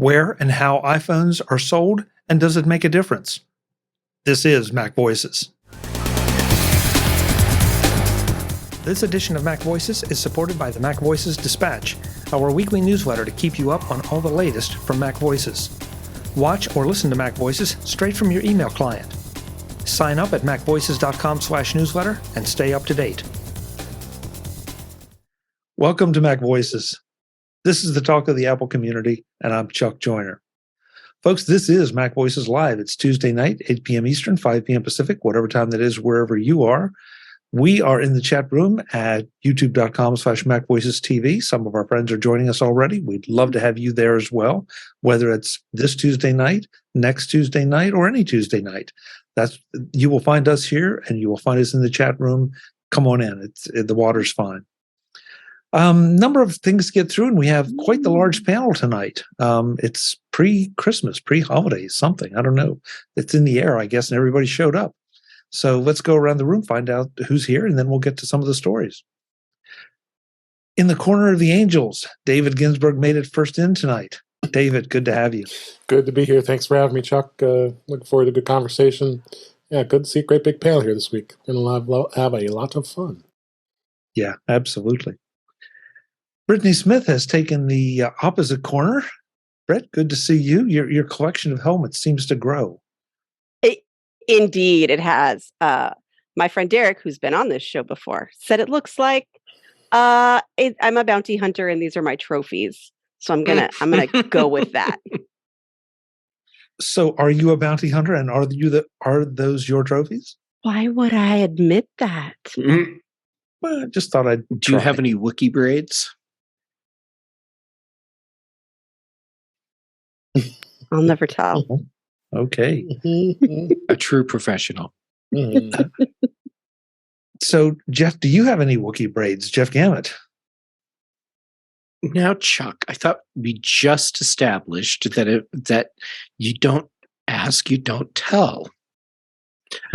Where and how iPhones are sold, and does it make a difference? This is Mac Voices. This edition of Mac Voices is supported by the MacVoices Dispatch, our weekly newsletter to keep you up on all the latest from Mac Voices. Watch or listen to Mac Voices straight from your email client. Sign up at macvoices.com/newsletter and stay up to date. Welcome to Mac Voices. This is the talk of the Apple community, and I'm Chuck Joyner. Folks, this is Mac Voices Live. It's Tuesday night, 8 p.m. Eastern, 5 p.m. Pacific, whatever time that is, wherever you are. We are in the chat room at youtube.com/MacVoicesTV. Some of our friends are joining us already. We'd love to have you there as well, whether it's this Tuesday night, next Tuesday night, or any Tuesday night. You will find us here, and you will find us in the chat room. Come on in. The water's fine. Number of things to get through, and we have quite the large panel tonight. It's pre-Christmas, pre-holidays, something. I don't know. It's in the air, I guess, and everybody showed up. So let's go around the room, find out who's here, and then we'll get to some of the stories. In the corner of the angels, David Ginsburg made it first in tonight. David, good to have you. Good to be here. Thanks for having me, Chuck. Looking forward to a good conversation. Yeah, good to see a great big panel here this week. Going to have a lot of fun. Yeah, absolutely. Brittany Smith has taken the opposite corner. Brett, good to see you. Your collection of helmets seems to grow. Indeed, it has. My friend Derek, who's been on this show before, said it looks like I'm a bounty hunter and these are my trophies. So I'm gonna go with that. So are you a bounty hunter, and are those your trophies? Why would I admit that? Mm-hmm. Well, I just thought I'd Do you have any Wookiee braids? I'll never tell. Okay. A true professional. So, Jeff, do you have any Wookiee braids? Jeff Gamet. Now, Chuck, I thought we just established that you don't ask, you don't tell.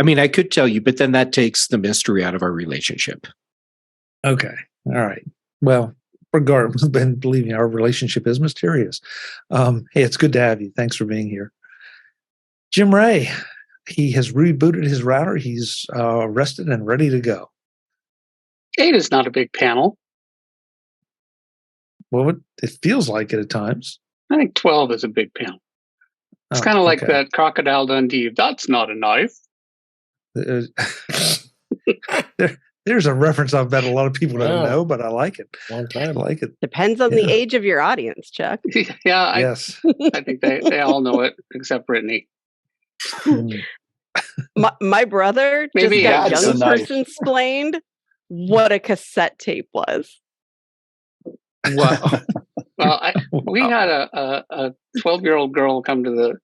I mean, I could tell you, but then that takes the mystery out of our relationship. Okay. All right. Well, regardless, believe me, our relationship is mysterious. Hey, it's good to have you. Thanks for being here. Jim Rea, he has rebooted his router. He's rested and ready to go. 8 is not a big panel. Well, it feels like it at times. I think 12 is a big panel. It's kind of like that Crocodile Dundee. That's not a knife. There's a reference I bet a lot of people don't know, but I like it. Long time. I like it. Depends on the age of your audience, Chuck. Yeah, yes. I think they all know it, except Brittany. My brother Maybe just got young person explained what a cassette tape was. Wow. Well, we had a 12-year-old girl come to the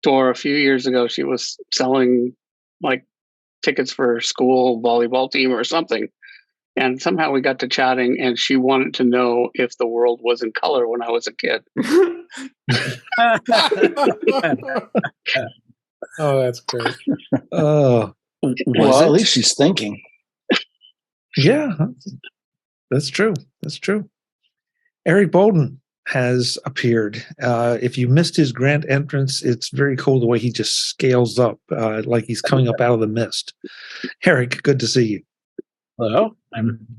door a few years ago. She was selling like tickets for her school volleyball team or something. And somehow we got to chatting, and she wanted to know if the world was in color when I was a kid. Oh, that's great. Well, at least she's thinking. Yeah, that's true. That's true. Eric Bolden has appeared. If you missed his grand entrance, it's very cool the way he just scales up, like he's coming up out of the mist. Eric, good to see you. Hello.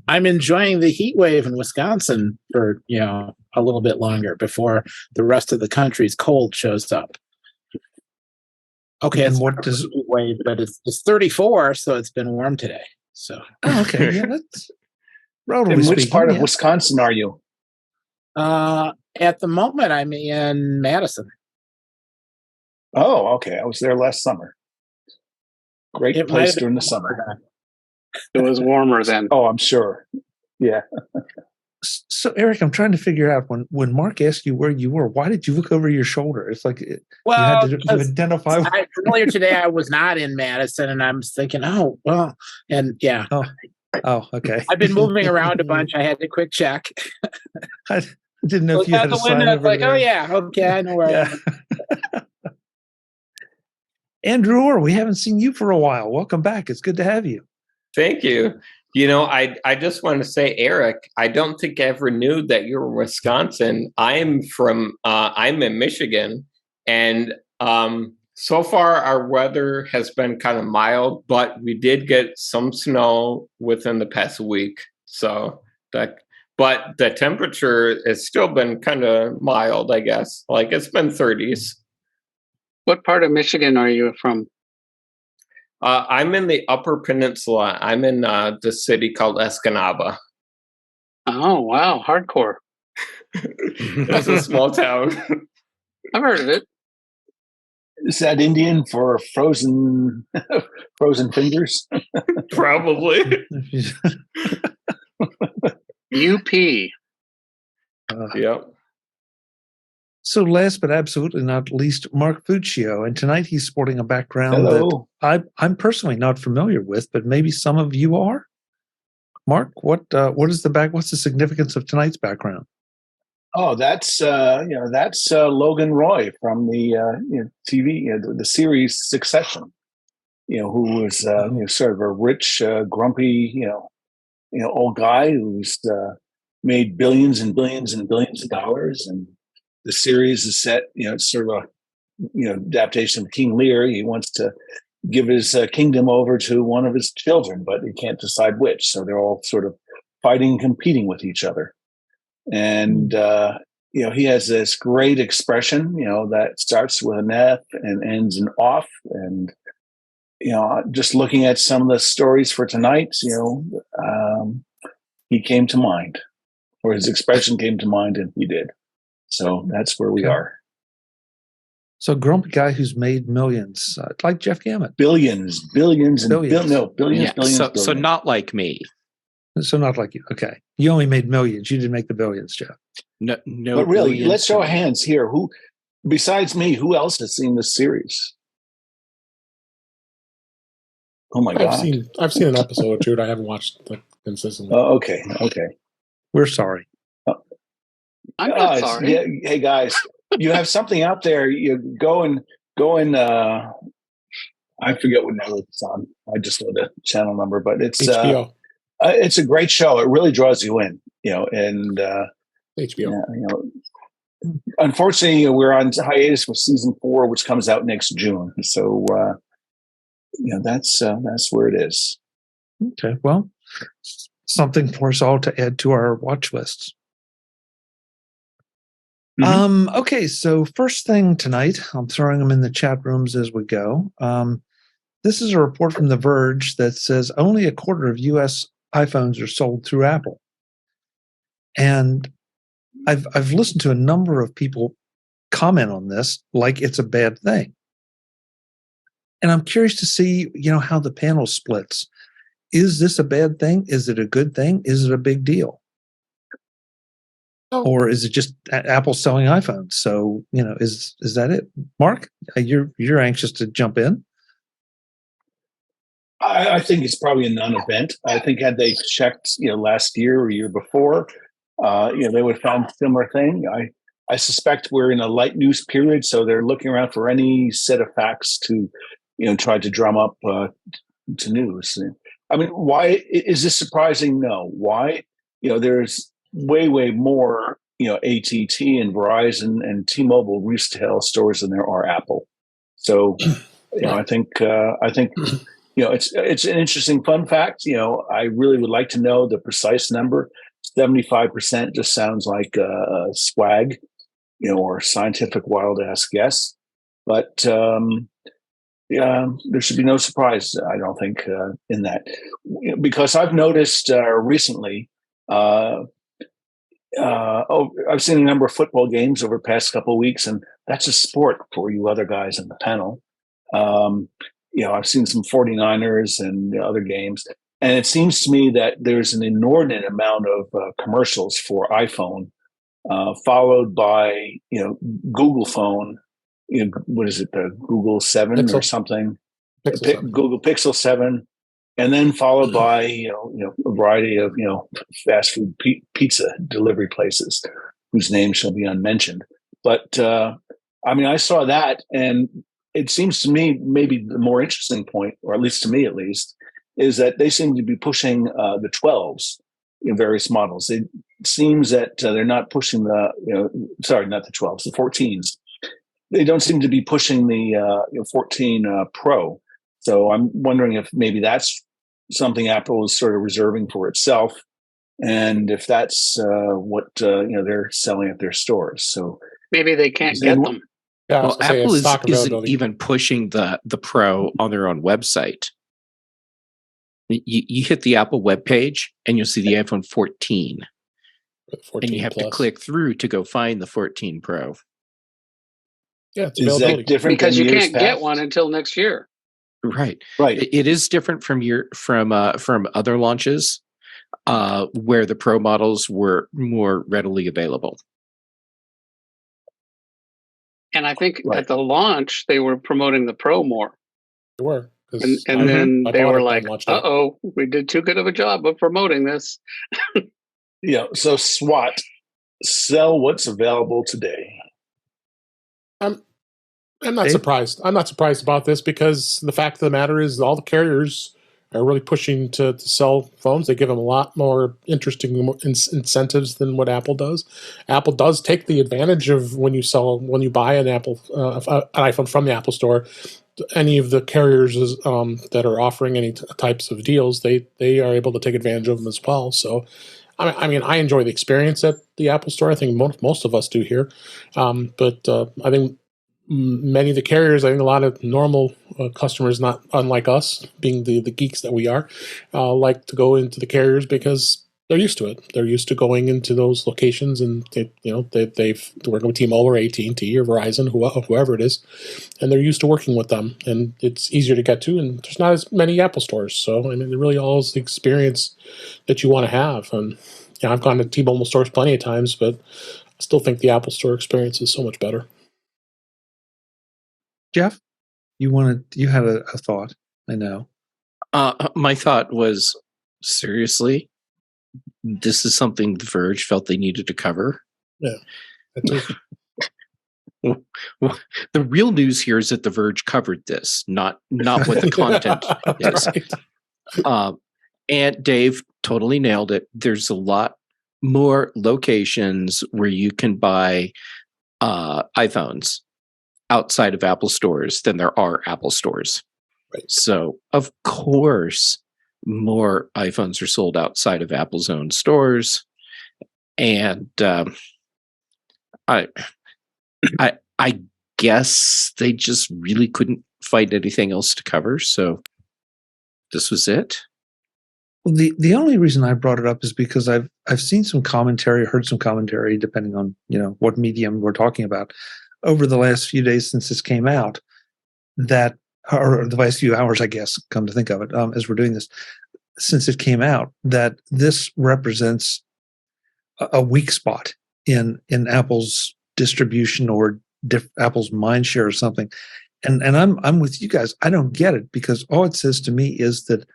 I'm enjoying the heat wave in Wisconsin for a little bit longer before the rest of the country's cold shows up. Okay, and it's what does heat wave, but it's 34, so it's been warm today. So okay, yeah, that's relatively In which speaking, part of Wisconsin are you? At the moment, I'm in Madison. Oh, okay. I was there last summer. Great place during the summer. It was warmer then. Oh, I'm sure. Yeah. So, Eric, I'm trying to figure out when Mark asked you where you were, why did you look over your shoulder? It's like you had to identify. Earlier today, I was not in Madison, and I was thinking, oh, well, and yeah. Oh, okay. I've been moving around a bunch. I had to quick check. I didn't know if you had a sign over like, there. oh, yeah, okay, I know where I am. Andrew Orr, we haven't seen you for a while. Welcome back. It's good to have you. Thank you. I just want to say, Eric, I don't think I ever knew that you were in Wisconsin. I'm in Michigan, and so far our weather has been kind of mild, but we did get some snow within the past week. But the temperature has still been kind of mild, I guess. Like it's been 30s. What part of Michigan are you from? I'm in the Upper Peninsula. I'm in the city called Escanaba. Oh, wow. Hardcore. It's a small town. I've heard of it. Is that Indian for frozen fingers? Probably. UP. Yep. So last but absolutely not least, Mark Fuccio. And tonight he's sporting a background Hello. that I'm personally not familiar with, but maybe some of you are. Mark, what is what's the significance of tonight's background? Oh, that's Logan Roy from the TV, the series Succession. Who was sort of a rich, grumpy, old guy who's made billions and billions and billions of dollars. And the series is set, it's sort of a adaptation of King Lear. He wants to give his kingdom over to one of his children, but he can't decide which. So they're all sort of fighting and competing with each other. And he has this great expression, that starts with an F and ends in off. And just looking at some of the stories for tonight, he came to mind, or his expression came to mind, and he did. So that's where we are. So grumpy guy who's made millions, like Jeff Gamet. Billions. Billions. So not like me. So not like you. Okay. You only made millions. You didn't make the billions, Jeff. No. But really, let's show hands here. Who, besides me, who else has seen this series? Oh my God! I've seen an episode or two. I haven't watched consistently. Oh, okay. We're sorry. I'm not sorry. Yeah, hey guys, you have something out there. You go and. I forget what network it's on. I just know the channel number, but it's HBO. It's a great show. It really draws you in, and HBO. Unfortunately, we're on hiatus for season 4, which comes out next June. So. That's where it is. Okay, well, something for us all to add to our watch lists. Mm-hmm. Okay, so first thing tonight, I'm throwing them in the chat rooms as we go. This is a report from The Verge that says only a quarter of U.S. iPhones are sold through Apple, and I've listened to a number of people comment on this like it's a bad thing. And I'm curious to see, how the panel splits. Is this a bad thing? Is it a good thing? Is it a big deal? Or is it just Apple selling iPhones? So, is that it? Mark, you're anxious to jump in? I think it's probably a non-event. I think had they checked, last year or year before, they would have found a similar thing. I suspect we're in a light news period, so they're looking around for any set of facts to try to drum up to news. I mean, why is this surprising? No. Why? There's way more, AT&T and Verizon and T-Mobile retail stores than there are Apple. So, I think it's an interesting fun fact. I really would like to know the precise number. 75% just sounds like a swag, or scientific wild ass guess. But there should be no surprise, I don't think, in that, because I've noticed recently. I've seen a number of football games over the past couple of weeks, and that's a sport for you other guys in the panel. I've seen some 49ers and other games, and it seems to me that there's an inordinate amount of commercials for iPhone, followed by Google phone. What is it? The Google 7 Pixel. Or something? Pixel 7. Google Pixel 7, and then followed by a variety of fast food pizza delivery places whose names shall be unmentioned. But I saw that, and it seems to me maybe the more interesting point, or at least to me at least, is that they seem to be pushing the 12s in various models. It seems that they're not pushing not the 12s, the 14s. They don't seem to be pushing the 14 Pro. So I'm wondering if maybe that's something Apple is sort of reserving for itself, and if that's what they're selling at their stores. So maybe they can't get them. Yeah, I was Well, gonna say, Apple it's stock isn't availability. even pushing the Pro on their own website. You hit the Apple webpage and you'll see the iPhone 14, 14 and you have to plus. click through to go find the 14 Pro. Yeah, it's is availability. that different Because than you years can't get past? one until next year. Right. Right. It is different from other launches where the Pro models were more readily available. And I think Right. at the launch, they were promoting the Pro more. They were. And then I they bought were it on like, launch day. uh-oh, we did too good of a job of promoting this. So SWAT, sell what's available today. I'm not Dave? surprised. I'm not surprised about this because the fact of the matter is all the carriers are really pushing to sell phones. They give them a lot more interesting incentives than what Apple does. Apple does take the advantage of when you buy an Apple an iPhone from the Apple Store. Any of the carriers that are offering any types of deals, they are able to take advantage of them as well. So, I mean, I enjoy the experience at the Apple Store. I think most of us do here, but I think many of the carriers, I think a lot of normal customers, not unlike us, being the geeks that we are, like to go into the carriers because they're used to it. They're used to going into those locations, and they've working with T-Mobile or AT&T or Verizon, whoever it is, and they're used to working with them, and it's easier to get to, and there's not as many Apple stores. So I mean, it really all is the experience that you want to have. And I've gone to T-Mobile stores plenty of times, but I still think the Apple Store experience is so much better. Jeff, you had a thought. I know. My thought was, seriously, this is something The Verge felt they needed to cover. Yeah, that too. Well, the real news here is that The Verge covered this, not what the content is. Right. And Dave totally nailed it. There's a lot more locations where you can buy iPhones outside of Apple stores than there are Apple stores. Right. So, of course, more iPhones are sold outside of Apple's own stores. And I guess they just really couldn't find anything else to cover. So this was it. Well, the only reason I brought it up is because I've seen some commentary, heard some commentary, depending on what medium we're talking about, over the last few days since this came out, that, or the last few hours, I guess, come to think of it, as we're doing this, since it came out, that this represents a weak spot in Apple's distribution or Apple's mind share or something. And I'm with you guys. I don't get it, because all it says to me is that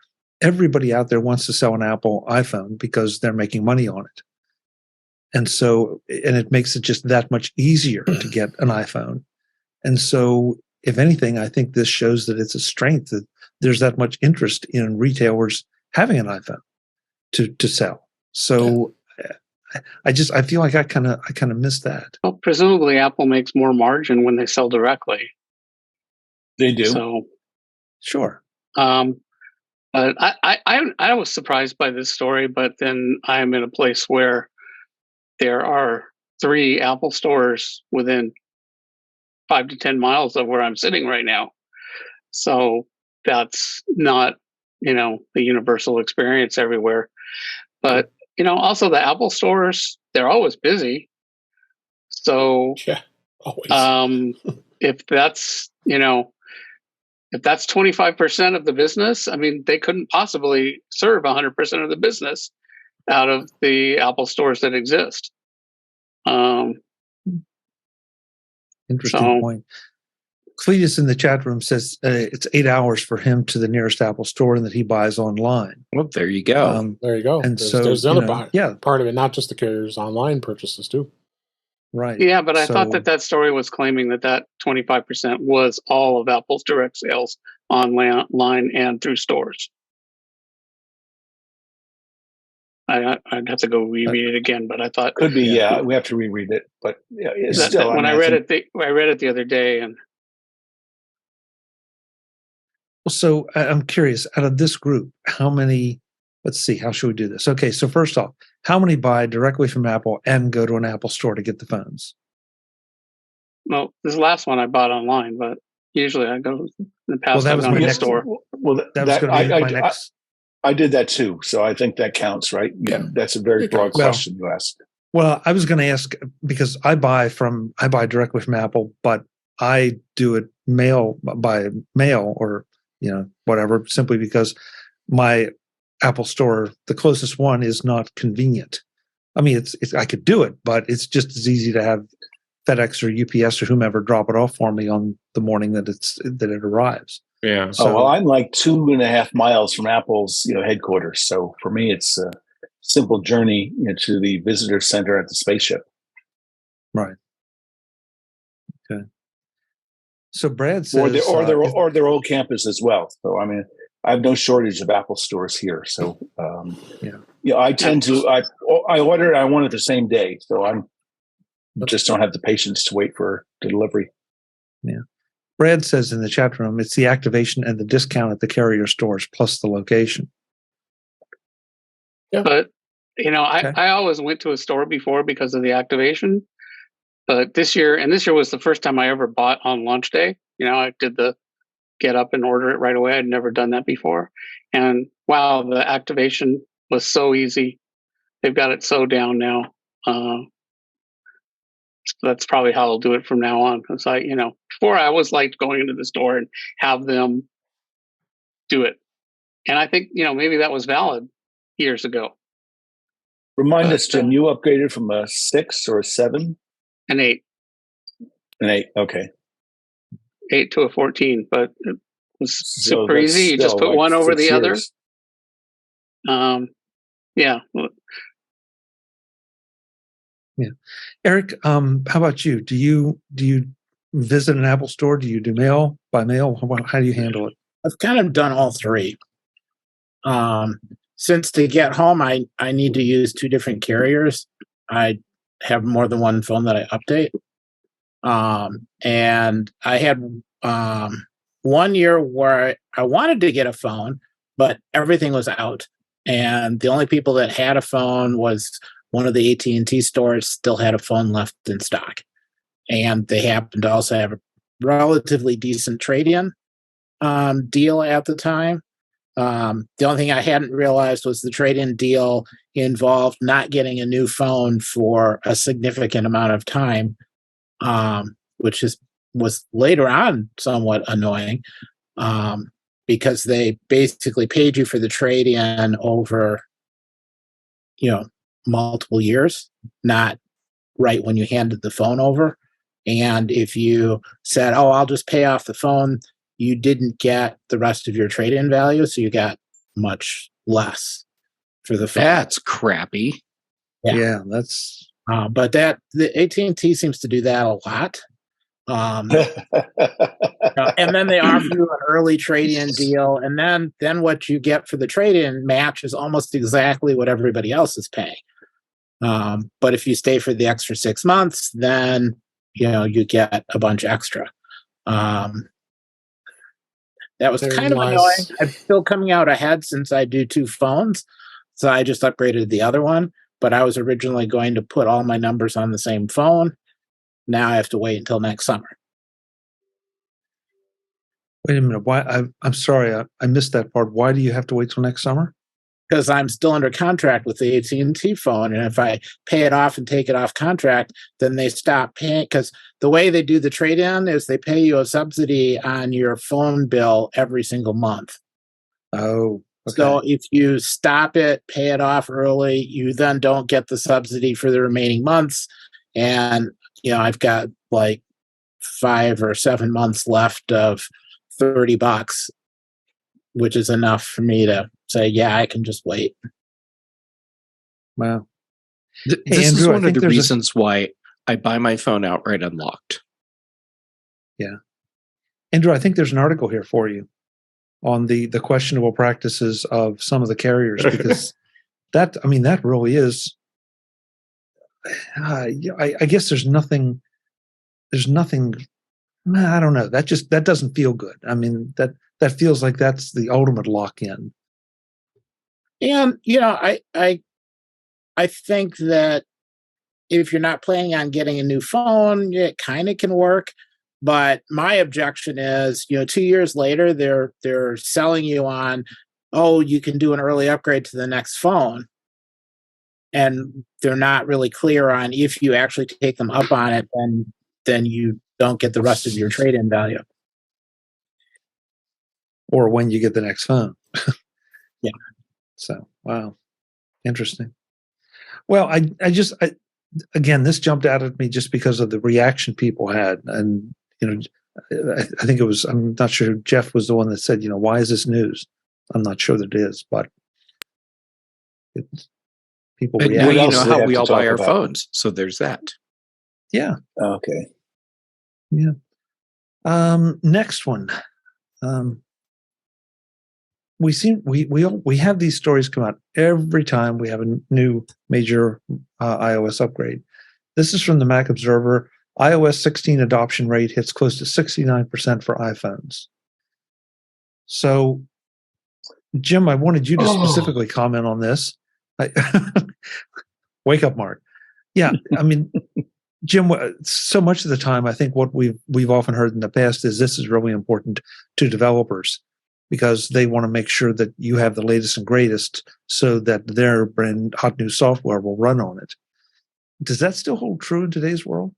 everybody out there wants to sell an Apple iPhone because they're making money on it. And it makes it just that much easier to get an iPhone. And so, if anything, I think this shows that it's a strength that there's that much interest in retailers having an iPhone to sell. So I feel like I kind of missed that. Well, presumably Apple makes more margin when they sell directly. They do. So Sure. but I was surprised by this story, but then I'm in a place where there are 3 Apple stores within 5 to 10 miles of where I'm sitting right now. So that's not, the universal experience everywhere. But, also the Apple stores, they're always busy. So Yeah, always. if that's, if that's 25% of the business, I mean, they couldn't possibly serve 100% of the business out of the Apple stores that exist. Interesting point. Cletus in the chat room says it's 8 hours for him to the nearest Apple store, and that he buys online. Well, there you go. There you go. And there's the other part of it, not just the carriers' online purchases too. Right. Yeah, but I thought that story was claiming that 25% was all of Apple's direct sales online and through stores. I'd have to go reread it again, but I thought Could be, yeah. We have to reread it, but yeah, it's that, still. when I read it the other day, and So I'm curious, out of this group, how many, let's see, how should we do this? Okay, so first off, how many buy directly from Apple and go to an Apple store to get the phones? well, this last one I bought online, but usually I go in the past. That I've was gone my to the next store. Well, That was going to be my next. I did that too, so I think that counts, right? Yeah. That's a very broad question you asked. Well, I was going to ask because I buy directly from Apple, but I do it by mail or whatever, simply because my Apple store, the closest one, is not convenient. I mean, it's I could do it, but it's just as easy to have FedEx or UPS or whomever drop it off for me on the morning that it arrives. Yeah. So, I'm like 2.5 miles from Apple's headquarters, so for me it's a simple journey to the visitor center at the spaceship. right. Okay. So Brad says, or their old campus as well. So I mean, I have no shortage of Apple stores here. So I tend to I order it. I want it the same day. So just don't have the patience to wait for the delivery. Yeah. Brad says in the chat room, it's the activation and the discount at the carrier stores plus the location. Yeah. But I always went to a store before because of the activation. But this year was the first time I ever bought on launch day. I did the get up and order it right away. I'd never done that before. And wow, the activation was so easy. They've got it so down now. That's probably how I'll do it from now on. Because before I always liked going into the store and have them do it. And I think, maybe that was valid years ago. Remind us, Jim, you upgraded from a 6 or a 7? An 8. An 8, okay. 8 to a 14, but it was super easy. You just put one over the other. Yeah. Yeah. Eric, how about you? Do you visit an Apple store? Do you do mail by mail? How do you handle it? I've kind of done all three. Since to get home, I need to use 2 different carriers. I have more than one phone that I update. And I had 1 year where I wanted to get a phone, but everything was out. And the only people that had a phone was one of the AT&T stores still had a phone left in stock. And they happened to also have a relatively decent trade-in deal at the time. The only thing I hadn't realized was the trade-in deal involved not getting a new phone for a significant amount of time, which was later on somewhat annoying, because they basically paid you for the trade-in over, multiple years, not right when you handed the phone over. And if you said, "Oh, I'll just pay off the phone," you didn't get the rest of your trade-in value, so you got much less for the phone. That's crappy. Yeah, that's. But the AT&T seems to do that a lot. And then they offer you an early trade-in deal, and then what you get for the trade-in matches almost exactly what everybody else is paying. But if you stay for the extra 6 months, then you get a bunch extra. That was kind of annoying. I'm still coming out ahead since I do 2 phones, so I just upgraded the other one. But I was originally going to put all my numbers on the same phone. Now I have to wait until next summer. Wait a minute. Why? I'm sorry. I missed that part. Why do you have to wait till next summer? Because I'm still under contract with the AT&T phone, and if I pay it off and take it off contract, then they stop paying. Because the way they do the trade-in is they pay you a subsidy on your phone bill every single month. Oh, okay. So if you stop it, pay it off early, you then don't get the subsidy for the remaining months. And I've got like 5 or 7 months left of $30, which is enough for me to say, yeah, I can just wait. Wow. This is one of the reasons why I buy my phone outright unlocked. Yeah. Andrew, I think there's an article here for you on the questionable practices of some of the carriers, because that really is. I guess there's nothing. I don't know. That doesn't feel good. I mean, that feels like that's the ultimate lock-in. And I think that if you're not planning on getting a new phone, it kind of can work. But my objection is, 2 years later, they're selling you on, oh, you can do an early upgrade to the next phone. And they're not really clear on if you actually take them up on it, then you don't get the rest of your trade-in value. Or when you get the next phone. Yeah. So, wow. Interesting. Well, again, this jumped out at me just because of the reaction people had. And, I think it was, I'm not sure, Jeff was the one that said, why is this news? I'm not sure that it is, but people But react. you know how we all buy our phones. So there's that. Yeah. Okay. Yeah. Next one. We have these stories come out every time we have a new major iOS upgrade. This is from the Mac Observer. iOS 16 adoption rate hits close to 69% for iPhones. So, Jim, I wanted you to specifically comment on this. Wake up, Mark. Yeah, I mean, Jim, so much of the time, I think what we've often heard in the past is this is really important to developers because they want to make sure that you have the latest and greatest so that their brand hot new software will run on it. Does that still hold true in today's world?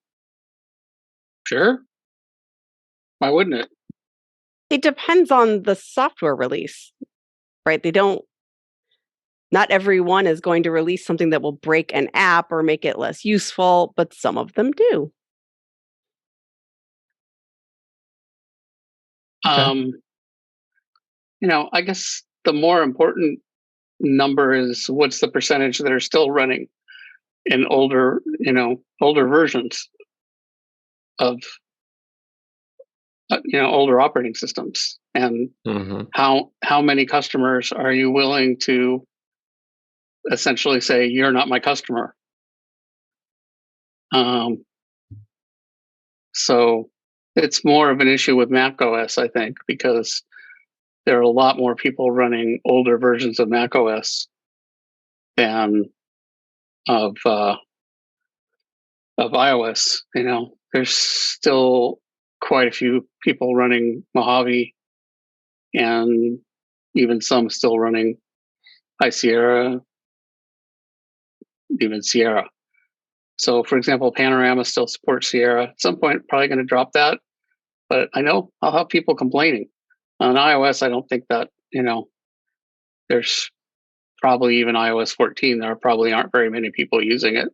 Sure. Why wouldn't it? It depends on the software release, right? Not everyone is going to release something that will break an app or make it less useful, but some of them do. Okay. I guess the more important number is what's the percentage that are still running in older versions of older operating systems, and how many customers are you willing to essentially say you're not my customer? So it's more of an issue with macOS, I think, because there are a lot more people running older versions of macOS than of iOS. There's still quite a few people running Mojave, and even some still running High Sierra, even Sierra. So, for example, Panorama still supports Sierra. At some point, probably going to drop that. But I know I'll have people complaining. On iOS, I don't think that, there's probably even iOS 14, there probably aren't very many people using it.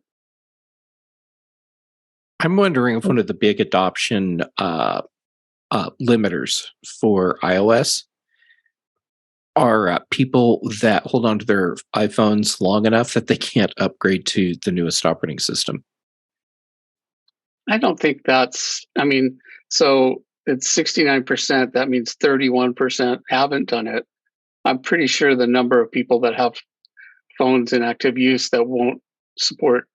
I'm wondering if one of the big adoption limiters for iOS are people that hold on to their iPhones long enough that they can't upgrade to the newest operating system. I don't think so it's 69%. That means 31% haven't done it. I'm pretty sure the number of people that have phones in active use that won't support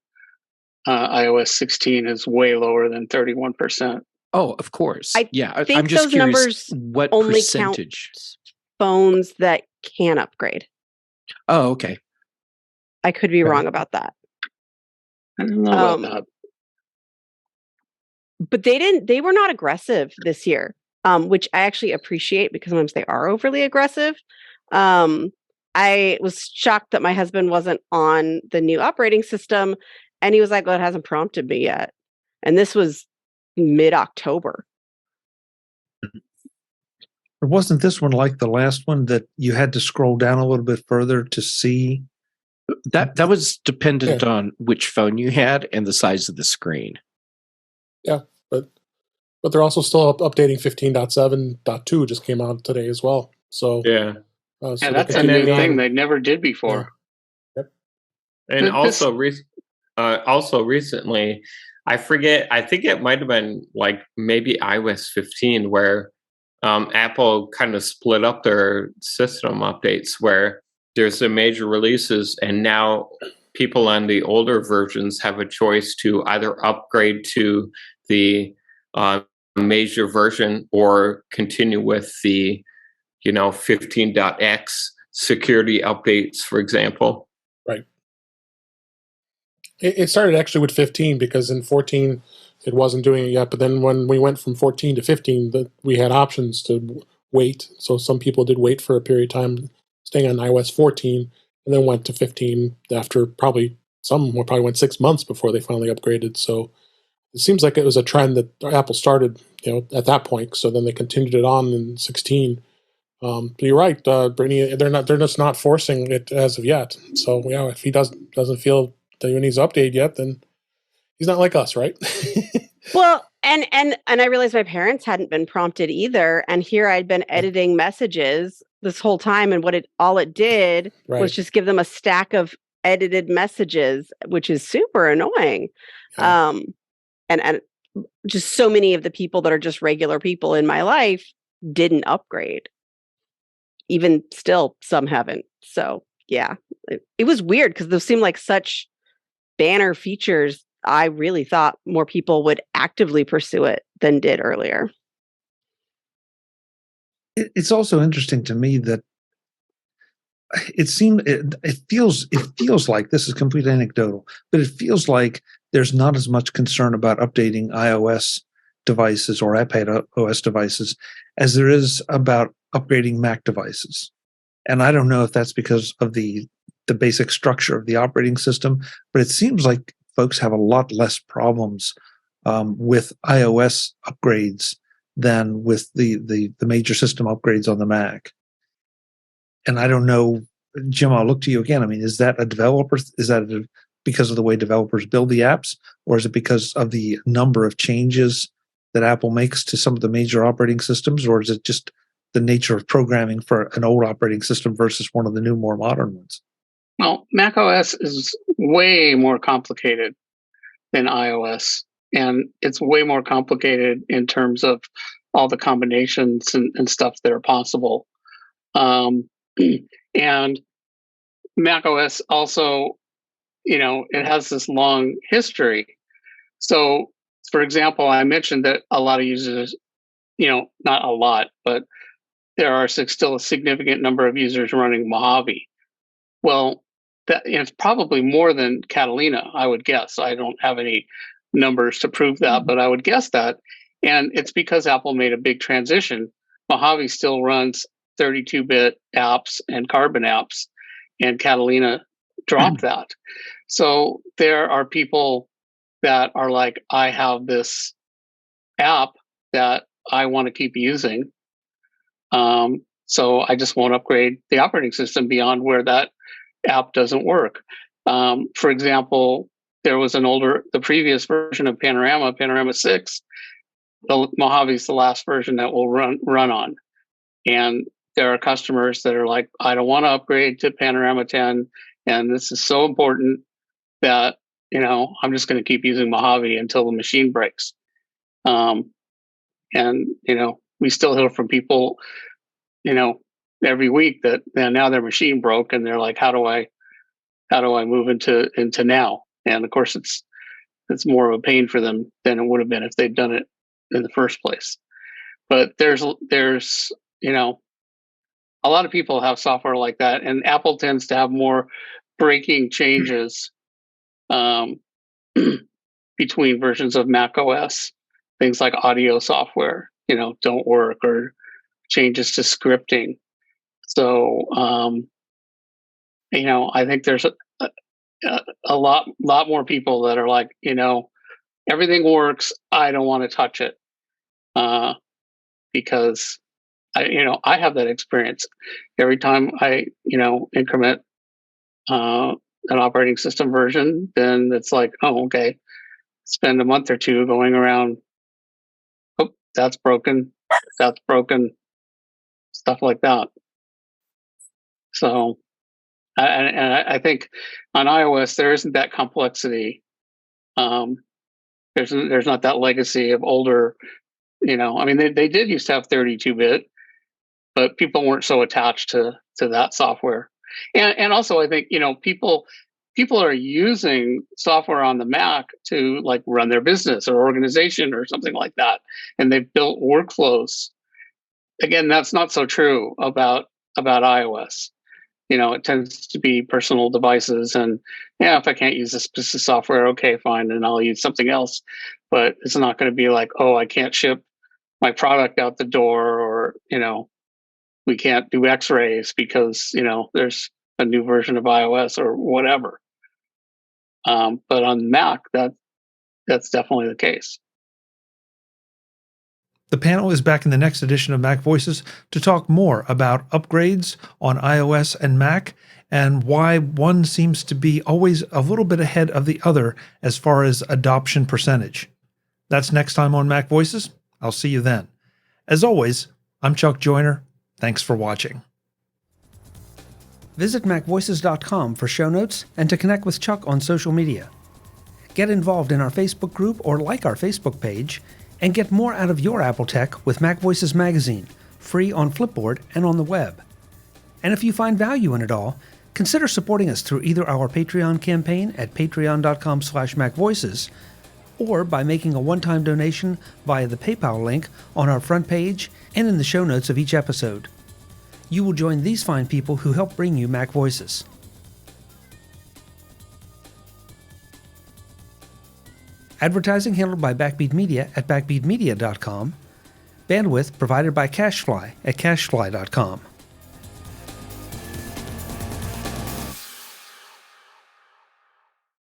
iOS 16 is way lower than 31%. Oh, of course. I yeah, think I'm just those curious numbers what only percentage. Count phones that can upgrade. Oh, okay. I could be wrong about that. I don't know about that. But they were not aggressive this year, which I actually appreciate because sometimes they are overly aggressive. I was shocked that my husband wasn't on the new operating system, and he was like, well, it hasn't prompted me yet. And this was mid-October. Wasn't this one like the last one that you had to scroll down a little bit further to see? That was dependent on which phone you had and the size of the screen. Yeah, but they're also still updating 15.7.2 just came out today as well. So yeah, so that's a new thing they never did before. Yeah. Yep. And also recently, I forget. I think it might have been like maybe iOS 15 where Apple kind of split up their system updates where there's the major releases, and now people on the older versions have a choice to either upgrade to the major version or continue with the 15.x security updates, for example. Right. It started actually with 15 because in 14 it wasn't doing it yet. But then when we went from 14 to 15, we had options to wait. So some people did wait for a period of time, staying on iOS 14, and then went to 15 after some went 6 months before they finally upgraded. So it seems like it was a trend that Apple started, at that point. So then they continued it on in 16. But you're right, Brittany. They're just not forcing it as of yet. So yeah, if he doesn't feel that he needs to update yet, then he's not like us, right? Well, and I realized my parents hadn't been prompted either. And here I'd been editing messages this whole time, and all it did was just give them a stack of edited messages, which is super annoying. Yeah. And just so many of the people that are just regular people in my life didn't upgrade. Even still, some haven't. So yeah, it was weird because those seemed like such banner features. I really thought more people would actively pursue it than did earlier. It's also interesting to me that it feels like, this is completely anecdotal, but it feels like there's not as much concern about updating iOS devices or iPad OS devices as there is about upgrading Mac devices. And I don't know if that's because of the basic structure of the operating system, but it seems like folks have a lot less problems with iOS upgrades than with the major system upgrades on the Mac. And I don't know, Jim, I'll look to you again. I mean, is that because of the way developers build the apps, or is it because of the number of changes that Apple makes to some of the major operating systems, or is it just the nature of programming for an old operating system versus one of the new, more modern ones? Well, macOS is way more complicated than iOS, and it's way more complicated in terms of all the combinations and stuff that are possible. And macOS also, it has this long history. So, for example, I mentioned that a lot of users, not a lot, but there are still a significant number of users running Mojave. Well, it's probably more than Catalina, I would guess. I don't have any numbers to prove that, but I would guess that. And it's because Apple made a big transition. Mojave still runs 32-bit apps and Carbon apps, and Catalina dropped that. So there are people that are like, I have this app that I want to keep using. So I just won't upgrade the operating system beyond where that app doesn't work. For example, there was the previous version of Panorama 6. The Mojave is the last version that will run on. And there are customers that are like, I don't want to upgrade to Panorama 10. And this is so important that, I'm just going to keep using Mojave until the machine breaks. And, we still hear from people, every week that now their machine broke and they're like, how do I move into now? And of course it's more of a pain for them than it would have been if they'd done it in the first place. But there's a lot of people have software like that, and Apple tends to have more breaking changes between versions of Mac OS. Things like audio software, don't work, or changes to scripting. So, I think there's a lot more people that are like, everything works. I don't want to touch it because I have that experience every time I increment an operating system version. Then it's like, oh, okay, spend a month or two going around. Oh, that's broken. That's broken. Stuff like that. So, I think on iOS there isn't that complexity. There's not that legacy of older. They did used to have 32-bit, but people weren't so attached to that software. And also, I think, people are using software on the Mac to like run their business or organization or something like that, and they've built workflows. Again, that's not so true about iOS. It tends to be personal devices, and if I can't use this piece of software, okay, fine, and I'll use something else. But it's not going to be like, oh, I can't ship my product out the door, or we can't do X-rays because there's a new version of iOS or whatever. But on Mac, that's definitely the case. The panel is back in the next edition of Mac Voices to talk more about upgrades on iOS and Mac and why one seems to be always a little bit ahead of the other as far as adoption percentage. That's next time on Mac Voices. I'll see you then. As always, I'm Chuck Joyner. Thanks for watching. Visit MacVoices.com for show notes and to connect with Chuck on social media. Get involved in our Facebook group or like our Facebook page, and get more out of your Apple tech with Mac Voices Magazine, free on Flipboard and on the web. And if you find value in it all, consider supporting us through either our Patreon campaign at patreon.com/MacVoices or by making a one-time donation via the PayPal link on our front page and in the show notes of each episode. You will join these fine people who help bring you Mac Voices. Advertising handled by Backbeat Media at backbeatmedia.com. Bandwidth provided by CacheFly at cachefly.com.